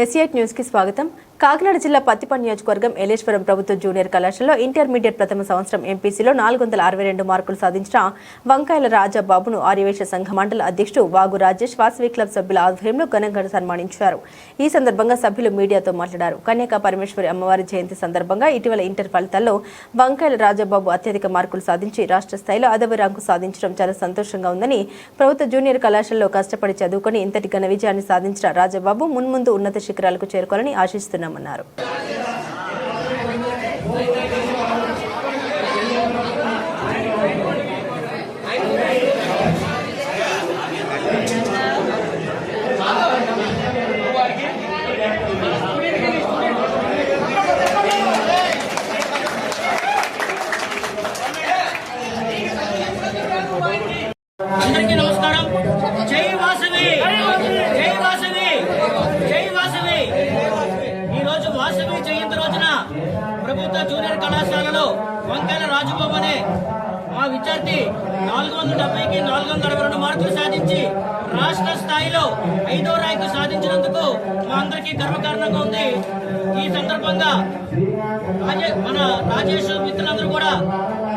ఎస్ఐట్ news కి స్వాగతం. కాకినాడ జిల్లా పత్తిపాడు నియోజకవర్గం ఏలేశ్వరం ప్రభుత్వ జూనియర్ కళాశాలలో ఇంటర్మీడియట్ ప్రథమ సంవత్సరం ఎంపీసీలో 462 మార్కులు సాధించిన వంకాయల రాజాబాబును ఆర్యవేశ సంఘ మండల అధ్యక్షుడు వాగు రాజేష్ వాసవి క్లబ్ సభ్యుల ఆధ్వర్యంలో ఘనంగా సన్మానించారు. ఈ సందర్భంగా సభ్యులు మీడియాతో మాట్లాడారు. కన్యకా పరమేశ్వరి అమ్మవారి జయంతి సందర్భంగా ఇటీవల ఇంటర్ ఫలితాల్లో వంకాయల రాజాబాబు అత్యధిక మార్కులు సాధించి రాష్ట్ర స్థాయిలో అదవ ర్యాంకు సాధించడం చాలా సంతోషంగా ఉందని, ప్రభుత్వ జూనియర్ కళాశాలలో కష్టపడి చదువుకొని ఇంతటి ఘన విజయాన్ని సాధించిన రాజాబాబు మున్ముందు ఉన్నత శిఖరాలకు చేరుకోవాలని ఆశిస్తున్నామన్నారు. అందరికీ నమస్కారం. జై వాసవి, జై వాసవి, జై వాసవి. ఈరోజు వాసవి జయంతి రోజున ప్రభుత్వ జూనియర్ కళాశాలలో వంకాయల రాజబాబు అనే మా విద్యార్థి 470కి 462 మార్కులు సాధించి రాష్ట్ర స్థాయిలో 5వ ర్యాంకు సాధించినందుకు మా అందరికీ గర్వకారణంగా ఉంది. ఈ సందర్భంగా మన రాజేష్ మిత్రులందరూ కూడా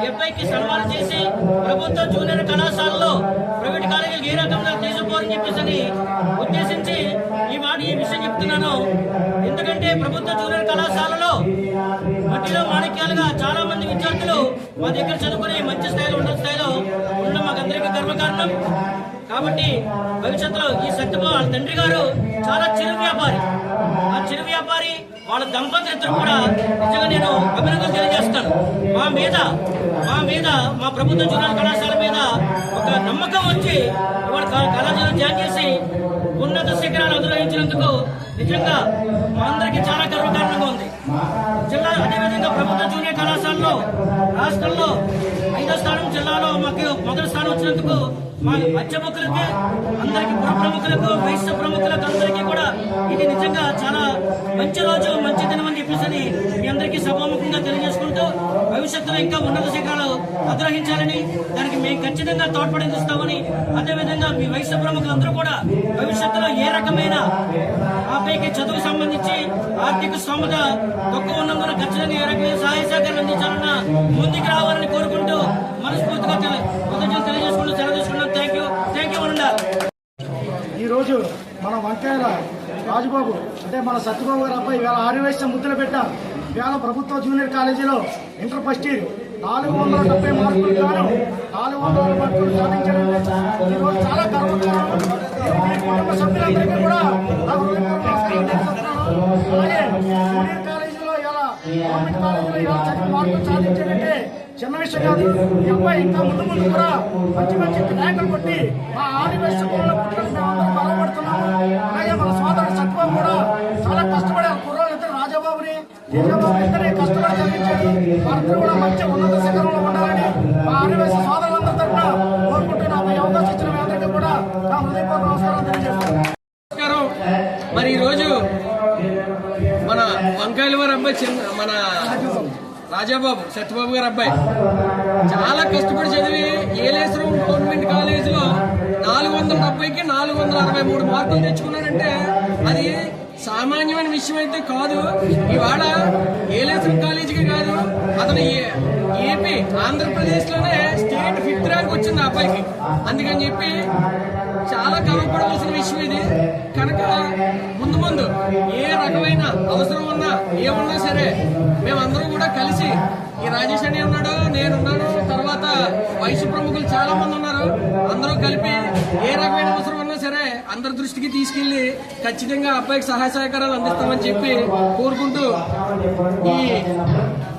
అబ్బాయికి సన్మానం చేసి ప్రభుత్వ జూనియర్ కళాశాలలో ప్రైవేట్ కాలేజీలు ఏ రకంగా తీసుకుపోరని చెప్పేసి ఉద్దేశించి ఈ విషయం చెప్తున్నాను. ఎందుకంటే ప్రభుత్వ జూనియర్ కళాశాలలో మట్టిలో మాణిక్యాలుగా చాలా మంది విద్యార్థులు మా దగ్గర చదువుకుని మంచి స్థాయిలో ఉన్నత స్థాయిలో ఉండడం మాకు అందరికీ గర్వకారణం. కాబట్టి భవిష్యత్తులో ఈ సత్యబాబు వాళ్ళ తండ్రి గారు చాలా చిరు వ్యాపారి. ఆ చిరు వ్యాపారి వాళ్ళ దంపతులు ఇద్దరు కూడా నిజంగా నేను అభినందనలు తెలియజేస్తాను. మా ప్రభుత్వ జూనియర్ కళాశాల మీద ఒక నమ్మకం వచ్చి ఇవాళ కళాశాల జాయిన్ చేసి ఉన్నత శిఖరాలు అధిరోహించినందుకు నిజంగా మా అందరికీ చాలా గర్వకారణంగా ఉంది. జిల్లా అదేవిధంగా ప్రభుత్వ జూనియర్ కళాశాలలో రాష్ట్రంలో 5వ స్థానం, జిల్లాలో మాకు మొదటి స్థానం వచ్చినందుకు మా మధ్యముఖులకి అందరికీ పుర ప్రముఖులకు, వైశ్య ప్రముఖులకు అందరికీ కూడా ఇది నిజంగా చాలా మంచి రోజు, మంచి దినం అని చెప్పేసి మీ అందరికీ సభాముఖంగా తెలియజేసుకుంటూ భవిష్యత్తులో ఇంకా ఉన్నత శిఖరాలు అధిరోహించాలని, దానికి మేము ఖచ్చితంగా తోడ్పడిస్తామని, అదేవిధంగా మీ వైశ్య ప్రముఖులందరూ కూడా భవిష్యత్తులో ఏ రకమైన ఆపైకి చదువుకు సంబంధించి ఆర్థిక స్తోమత తక్కువ ఉన్నందున ఖచ్చితంగా ఏ రకమైన సహాయ సహకారాలు అందించాలన్నా ముందుకు రావాలని కోరుకుంటూ మనస్ఫూర్తిగా తెలియజేసుకుంటూ సెలవు తీసుకున్నాను. థ్యాంక్ యూ ఉండాలి. ఈరోజు మన వంకాయల రాజబాబు అంటే మన సత్యబాబు గారి అబ్బాయి వేళ ఆర్యవేశ ముద్దులు పెట్టాం. వేళ ప్రభుత్వ జూనియర్ కాలేజీలో ఇంటర్ ఫస్ట్ ఇయర్ 470 మార్కులు గాను 400 మార్కులు సాధించడం ఈరోజు చాలా గర్వకారణం. కుటుంబ సభ్యులందరికీ కూడా అలాగే జూనియర్ కాలేజీలో ఇలా గవర్నమెంట్ కాలేజీలో ఇలా చదివి మార్కులు సాధించాలంటే చిన్న విషయం కాదు. ఈ అబ్బాయి ఇంకా ముందు కూడా మంచి ర్యాంకులు కొట్టి మా ఆదివేశ మేమందరం బలపడుతున్నాము. అలాగే మన సోదరుడు సత్యబాబు కూడా చాలా కష్టపడే కుర్రోళ్ళు ఇద్దరు రాజాబాబుని రాజాబాబు ఇద్దరిని కష్టపడి చదివించాడు. వారిద్దరు కూడా మంచి ఉన్నత శిఖరంలో ఉండాలని మా ఆదివేశ సోదరులందరి తరఫున కోరుకుంటున్నా. ఈ అవకాశం ఇచ్చిన మీ అందరికీ కూడా నా హృదయపూర్వక నమస్కారం తెలియజేస్తాను. నమస్కారం. మరి ఈరోజు మన వంకాయల వారి అబ్బాయి మన రాజాబాబు సత్యబాబు గారి అబ్బాయి చాలా కష్టపడి చదివి ఏలేశ్వరం గవర్నమెంట్ కాలేజీలో 470కి 463 మార్కులు తెచ్చుకున్నాడంటే అది సామాన్యమైన విషయం అయితే కాదు. ఇవాళ ఏలేశ్వరం కాలేజీకి కాదు, అతను ఏపీ ఆంధ్రప్రదేశ్లోనే స్టేట్ 5th ర్యాంక్ వచ్చింది ఆ అబ్బాయికి. అందుకని చెప్పి చాలా గర్వపడవలసిన విషయం ఇది. కనుక ముందు ఏ రకమైన అవసరం ఉన్నా ఏమున్నా సరే మేమందరం కూడా కలిసి, ఈ రాజేష్ అని ఉన్నాడు, నేనున్నాను, తర్వాత వైశ్య ప్రముఖులు చాలా మంది ఉన్నారు, అందరూ కలిపి ఏ రకమైన అవసరం ఉన్నా సరే అందరి దృష్టికి తీసుకెళ్లి ఖచ్చితంగా అబ్బాయికి సహాయ సహకారాలు అందిస్తామని చెప్పి కోరుకుంటూ ఈ